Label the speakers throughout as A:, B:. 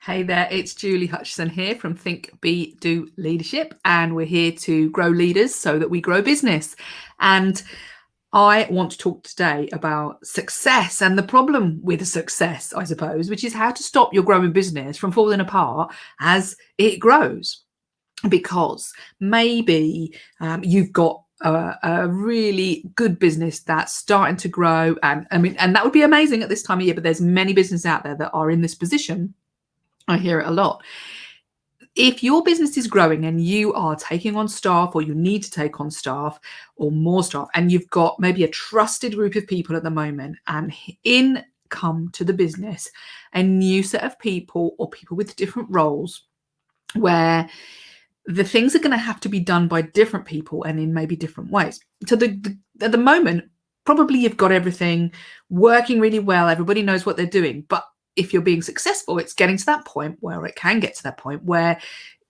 A: Hey there, it's Julie Hutchison here from Think, Be, Do Leadership, and we're here to grow leaders so that we grow business. And I want to talk today about success and the problem with success, I suppose, which is how to stop your growing business from falling apart as it grows. Because maybe you've got a really good business that's starting to grow, and that would be amazing at this time of year. But there's many businesses out there that are in this position. I hear it a lot. If your business is growing and you are taking on staff, or you need to take on staff or more staff, and you've got maybe a trusted group of people at the moment, and in come to the business a new set of people or people with different roles where the things are going to have to be done by different people and in maybe different ways. So at the moment, probably you've got everything working really well. Everybody knows what they're doing. But if you're being successful, it's getting to that point where it can get to that point where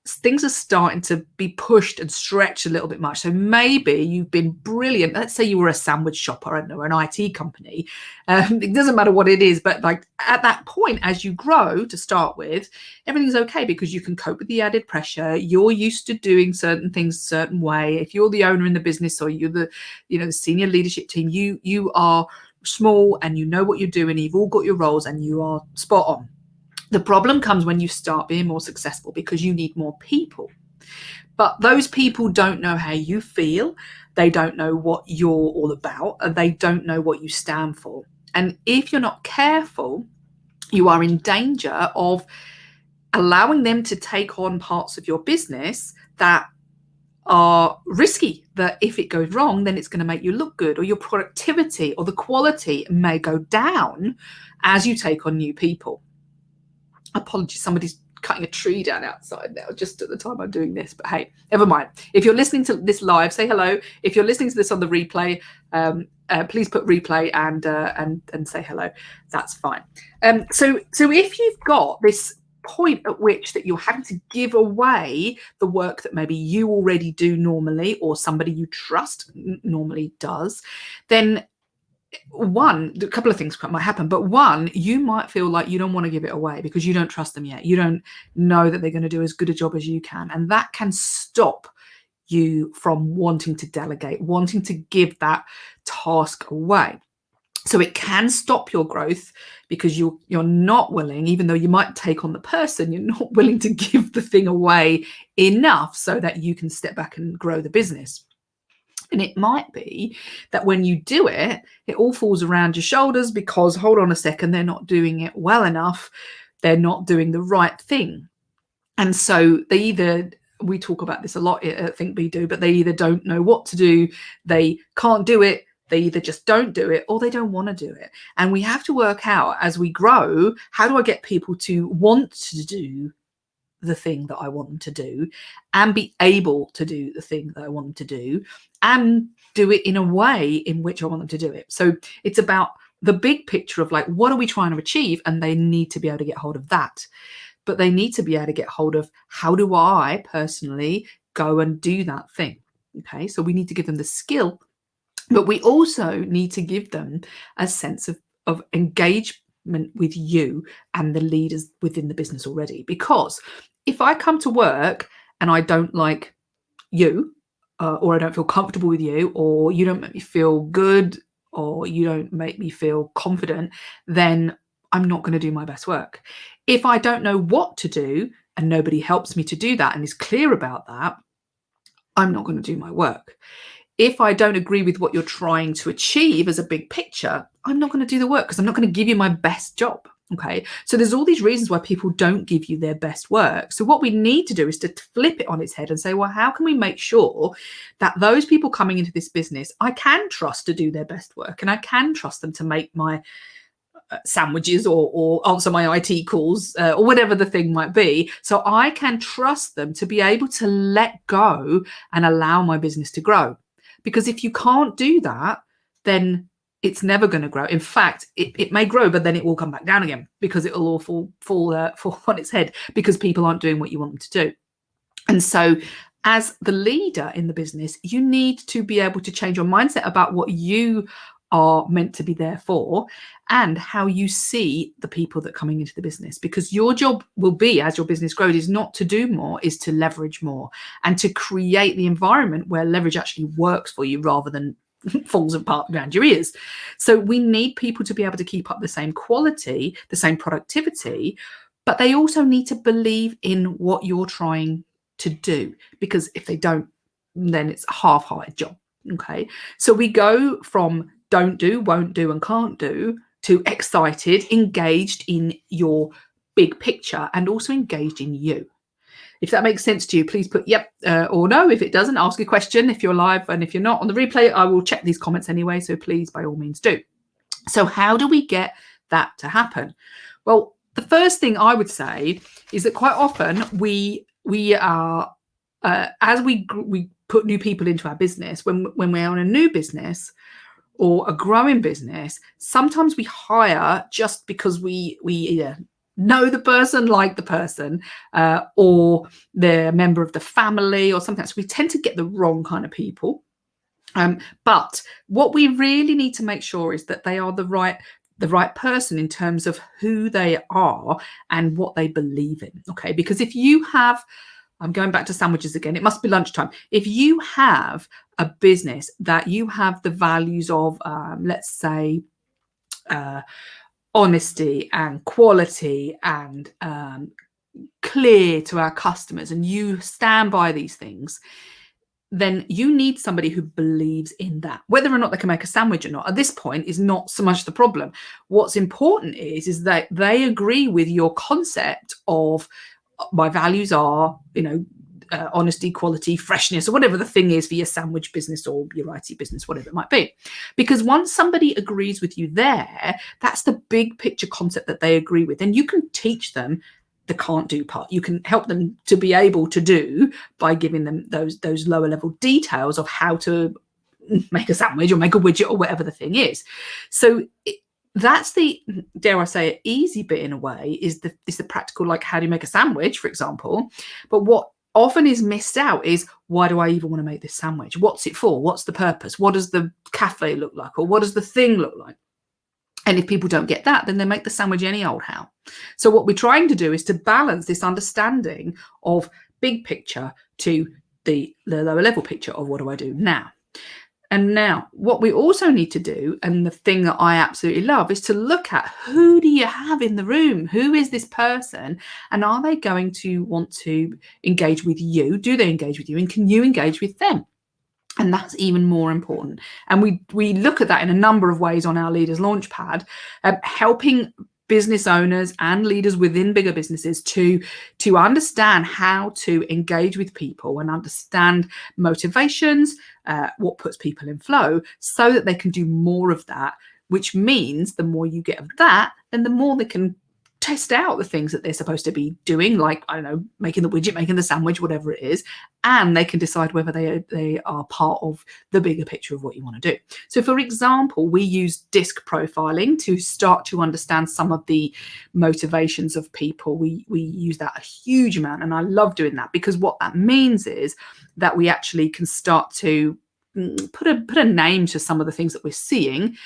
A: things are starting to be pushed and stretched a little bit much. So maybe you've been brilliant. Let's say you were a sandwich shop, I don't know, an IT company. It doesn't matter what it is, but like at that point, as you grow to start with, everything's okay because you can cope with the added pressure. You're used to doing certain things a certain way. If you're the owner in the business, or you're the senior leadership team, you are small and you know what you're doing. You've all got your roles and you are spot on. The problem comes when you start being more successful because you need more people. But those people don't know how you feel. They don't know what you're all about. And they don't know what you stand for. And if you're not careful, you are in danger of allowing them to take on parts of your business that are risky, that if it goes wrong, then it's going to make you look good, or your productivity or the quality may go down as you take on new people. Apologies, somebody's cutting a tree down outside now, just at the time I'm doing this, but hey, never mind. If you're listening to this live, say hello. If you're listening to this on the replay, please put replay and say hello. That's fine. So if you've got this point at which that you're having to give away the work that maybe you already do normally, or somebody you trust normally does, then a couple of things might happen. But one, you might feel like you don't want to give it away because you don't trust them yet. You don't know that they're going to do as good a job as you can. And that can stop you from wanting to delegate, wanting to give that task away. So it can stop your growth because you're not willing, even though you might take on the person, you're not willing to give the thing away enough so that you can step back and grow the business. And it might be that when you do it, it all falls around your shoulders because, hold on a second, they're not doing it well enough. They're not doing the right thing. And so we talk about this a lot at Think, Be, Do, but they either don't know what to do, they can't do it, they either just don't do it, or they don't want to do it. And we have to work out as we grow, how do I get people to want to do the thing that I want them to do and be able to do the thing that I want them to do and do it in a way in which I want them to do it. So it's about the big picture of like, what are we trying to achieve? And they need to be able to get hold of that. But they need to be able to get hold of, how do I personally go and do that thing? Okay, so we need to give them the skill, but we also need to give them a sense of engagement with you and the leaders within the business already. Because if I come to work and I don't like you, or I don't feel comfortable with you, or you don't make me feel good, or you don't make me feel confident, then I'm not going to do my best work. If I don't know what to do and nobody helps me to do that and is clear about that, I'm not going to do my work. If I don't agree with what you're trying to achieve as a big picture, I'm not going to do the work because I'm not going to give you my best job. Okay, so there's all these reasons why people don't give you their best work. So what we need to do is to flip it on its head and say, well, how can we make sure that those people coming into this business, I can trust to do their best work, and I can trust them to make my sandwiches or answer my IT calls, or whatever the thing might be. So I can trust them to be able to let go and allow my business to grow. Because if you can't do that, then it's never going to grow. In fact, it may grow, but then it will come back down again because it will all fall on its head because people aren't doing what you want them to do. And so as the leader in the business, you need to be able to change your mindset about what you are meant to be there for, and how you see the people that are coming into the business. Because your job will be, as your business grows, is not to do more, is to leverage more and to create the environment where leverage actually works for you rather than falls apart around your ears. So we need people to be able to keep up the same quality, the same productivity, but they also need to believe in what you're trying to do, because if they don't, then it's a half-hearted job. Okay, so we go from don't do, won't do, and can't do to excited, engaged in your big picture, and also engaged in you. If that makes sense to you, please put yep or no. If it doesn't, ask a question if you're live, and if you're not on the replay, I will check these comments anyway, so please, by all means, do. So how do we get that to happen? Well, the first thing I would say is that quite often we are as we put new people into our business, when we're on a new business or a growing business, sometimes we hire just because we either know the person, like the person, or they're a member of the family or something. So we tend to get the wrong kind of people. But what we really need to make sure is that they are the right person in terms of who they are and what they believe in. Okay, because if you have, I'm going back to sandwiches again, it must be lunchtime. If you have a business that you have the values of, let's say, honesty and quality and clear to our customers, and you stand by these things, then you need somebody who believes in that. Whether or not they can make a sandwich or not, at this point, is not so much the problem. What's important is that they agree with your concept of my values are, honesty, quality, freshness, or whatever the thing is for your sandwich business or your IT business, whatever it might be. Because once somebody agrees with you there, that's the big picture concept that they agree with. And you can teach them the can't do part. You can help them to be able to do by giving them those lower level details of how to make a sandwich or make a widget or whatever the thing is. So that's the, dare I say it, easy bit in a way, is the practical, like how do you make a sandwich, for example. But what often is missed out is, why do I even want to make this sandwich? What's it for? What's the purpose? What does the cafe look like? Or what does the thing look like? And if people don't get that, then they make the sandwich any old how. So what we're trying to do is to balance this understanding of big picture to the lower level picture of what do I do now. And now what we also need to do, and the thing that I absolutely love, is to look at who do you have in the room? Who is this person? And are they going to want to engage with you? Do they engage with you? And can you engage with them? And that's even more important. And we look at that in a number of ways on our Leaders Launchpad, helping business owners and leaders within bigger businesses to understand how to engage with people and understand motivations, what puts people in flow, so that they can do more of that, which means the more you get of that, then the more they can test out the things that they're supposed to be doing, like, I don't know, making the widget, making the sandwich, whatever it is, and they can decide whether they are part of the bigger picture of what you want to do. So, for example, we use disc profiling to start to understand some of the motivations of people. We use that a huge amount, and I love doing that, because what that means is that we actually can start to put a name to some of the things that we're seeing,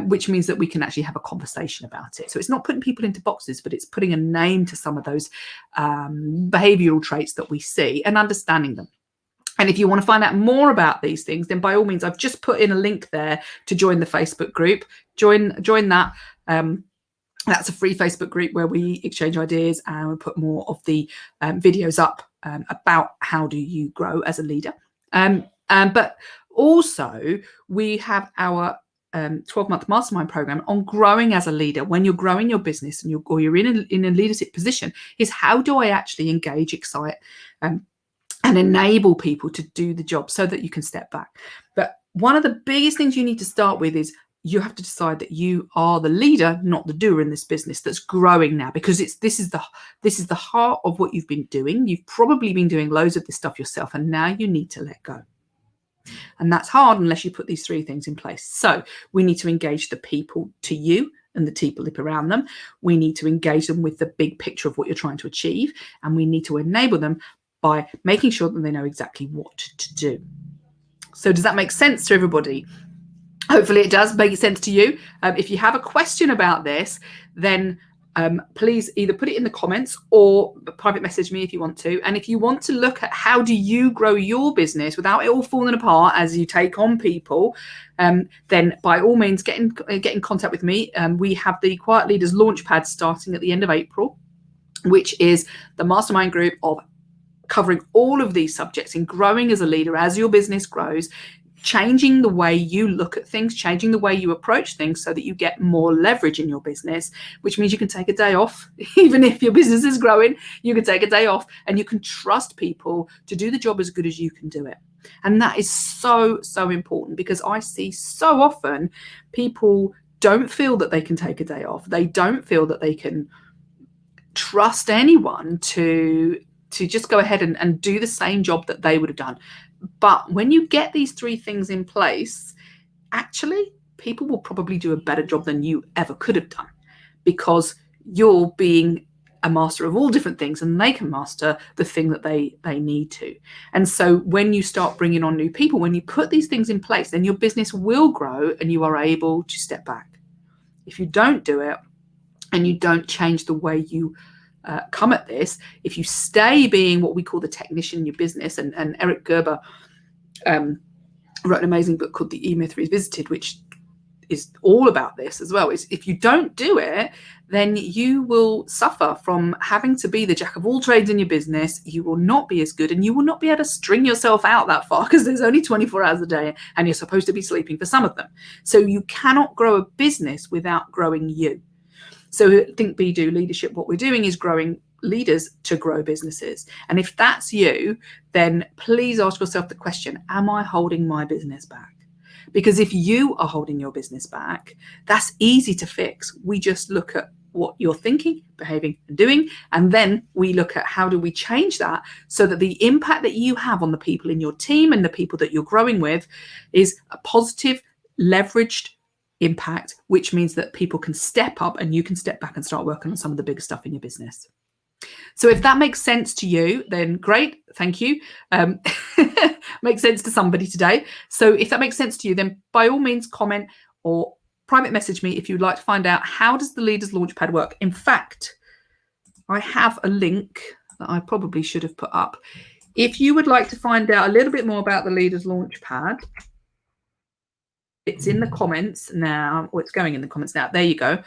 A: which means that we can actually have a conversation about it. So it's not putting people into boxes, but it's putting a name to some of those behavioral traits that we see and understanding them. And if you want to find out more about these things, then by all means, I've just put in a link there to join the Facebook group. Join that. That's a free Facebook group where we exchange ideas, and we put more of the videos up about how do you grow as a leader. But also, we have our 12-month mastermind program on growing as a leader. When you're growing your business and you're in a leadership position, is how do I actually engage, excite, and enable people to do the job so that you can step back. But one of the biggest things you need to start with is you have to decide that you are the leader, not the doer in this business that's growing now, because this is the heart of what you've been doing. You've probably been doing loads of this stuff yourself, and now you need to let go. And that's hard unless you put these three things in place. So we need to engage the people to you and the people around them. We need to engage them with the big picture of what you're trying to achieve. And we need to enable them by making sure that they know exactly what to do. So does that make sense to everybody? Hopefully it does make sense to you. If you have a question about this, then please either put it in the comments or private message me if you want to. And if you want to look at how do you grow your business without it all falling apart as you take on people, then by all means get in contact with me. We have the Quiet Leaders Launchpad starting at the end of April, which is the mastermind group of covering all of these subjects in growing as a leader as your business grows, changing the way you look at things, changing the way you approach things so that you get more leverage in your business, which means you can take a day off. Even if your business is growing, you can take a day off and you can trust people to do the job as good as you can do it. And that is so, so important, because I see so often people don't feel that they can take a day off. They don't feel that they can trust anyone to just go ahead and do the same job that they would have done. But when you get these three things in place, actually, people will probably do a better job than you ever could have done, because you're being a master of all different things and they can master the thing that they need to. And so when you start bringing on new people, when you put these things in place, then your business will grow and you are able to step back. If you don't do it and you don't change the way you come at this, if you stay being what we call the technician in your business, and Eric Gerber wrote an amazing book called The E-Myth Revisited, which is all about this as well, is if you don't do it, then you will suffer from having to be the jack of all trades in your business. You will not be as good, and you will not be able to string yourself out that far, because there's only 24 hours a day and you're supposed to be sleeping for some of them. So you cannot grow a business without growing you. So Think, Be, Do Leadership, what we're doing is growing leaders to grow businesses. And if that's you, then please ask yourself the question, am I holding my business back? Because if you are holding your business back, that's easy to fix. We just look at what you're thinking, behaving, and doing, and then we look at how do we change that so that the impact that you have on the people in your team and the people that you're growing with is a positive, leveraged impact, which means that people can step up and you can step back and start working on some of the bigger stuff in your business. So if that makes sense to you, then great, thank you. Makes sense to somebody today. So if that makes sense to you, then by all means comment or private message me if you'd like to find out how does the Leaders Launchpad work. In fact, I have a link that I probably should have put up. If you would like to find out a little bit more about the Leaders Launchpad, it's in the comments now, or it's going in the comments now. There you go.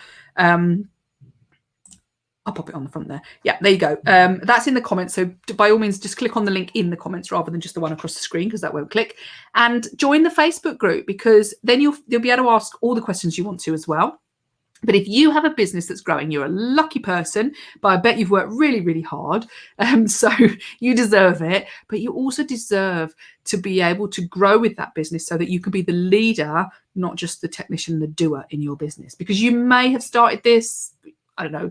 A: I'll pop it on the front there. Yeah, there you go. That's in the comments. So by all means, just click on the link in the comments rather than just the one across the screen, because that won't click. And join the Facebook group, because then you'll be able to ask all the questions you want to as well. But if you have a business that's growing, you're a lucky person, but I bet you've worked really, really hard. So you deserve it. But you also deserve to be able to grow with that business so that you can be the leader, not just the technician, the doer in your business. Because you may have started this, I don't know,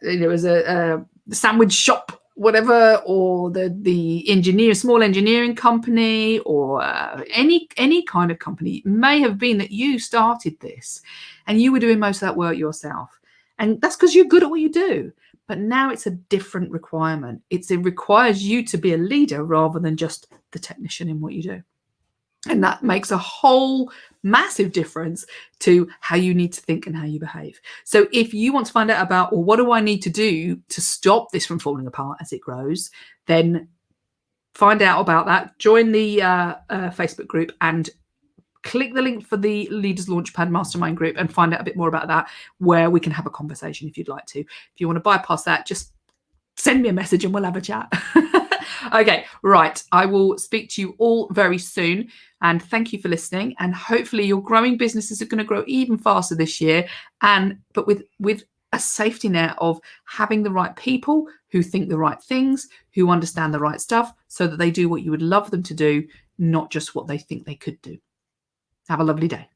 A: there was a sandwich shop, whatever, or the small engineering company, or any kind of company. It may have been that you started this and you were doing most of that work yourself, and that's because you're good at what you do. But now it's a different requirement. It requires you to be a leader rather than just the technician in what you do. And that makes a whole massive difference to how you need to think and how you behave. So if you want to find out about, well, what do I need to do to stop this from falling apart as it grows, then find out about that. Join the Facebook group and click the link for the Leaders Launchpad Mastermind group and find out a bit more about that, where we can have a conversation if you'd like to. If you want to bypass that, just send me a message and we'll have a chat. Okay, right. I will speak to you all very soon, and thank you for listening. And hopefully your growing businesses are going to grow even faster this year, but with a safety net of having the right people who think the right things, who understand the right stuff, so that they do what you would love them to do, not just what they think they could do. Have a lovely day.